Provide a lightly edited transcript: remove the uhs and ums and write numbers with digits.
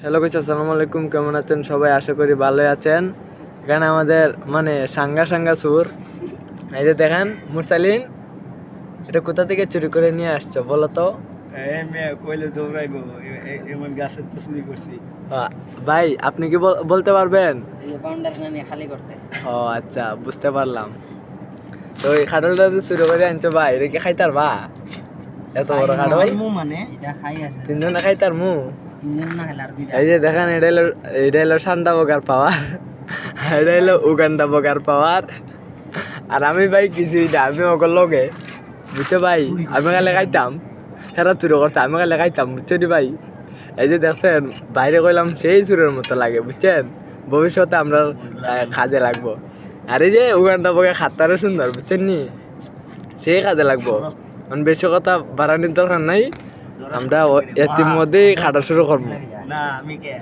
Hello guys, আসসালামু আলাইকুম। কেমন আছেন সবাই? আশা করি ভালোই আছেন। এখানে আমাদের মানে সাঙ্গা সাঙ্গা সুর, এই যে দেখেন মুরসালিন, এটা কোথা থেকে চুরি করে নিয়ে আসছো বলো তো? কইলে দৌড়াইবো এমন গাছের তো চুরি করছি। আহ, ভাই আপনি কি বলতে পারবেন? খালি করতে ও আচ্ছা, বুঝতে পারলাম। তো এই খাটলটা যে চুরি করে আনছো ভাই, এটা কি খাইতার বা? এত বড় খাটল মানে এটা খাই আছে তিনজনে খাইতার মু? তিনজন না খেলে আর দুইটা এই যে দেখেন, এটা হলো সান্ডা বগার পাওয়ার, এটা হলো উগান্ডা বগার পাওয়ার। আর আমি ভাই কিছুই না, আমি ওগুলো লগে বুঝছো ভাই, আমি কালে খাইতাম, হেরা চুরি করতে আমি কালে খাইতাম, বুঝছো নি ভাই? এই যে দেখছেন বাইরে কইলাম সেই চুরের মতো লাগে, বুঝছেন? ভবিষ্যতে আমরা কাজে লাগবো। আর এই যে উগান্ডা বগে খাতারও সুন্দর, বুঝছেন নি? সেই কাজে লাগবো। কারণ বেশি কথা বাড়ানোর দরকার নাই, আমরা এর মধ্যেই খাটা শুরু করবো। না আমি কে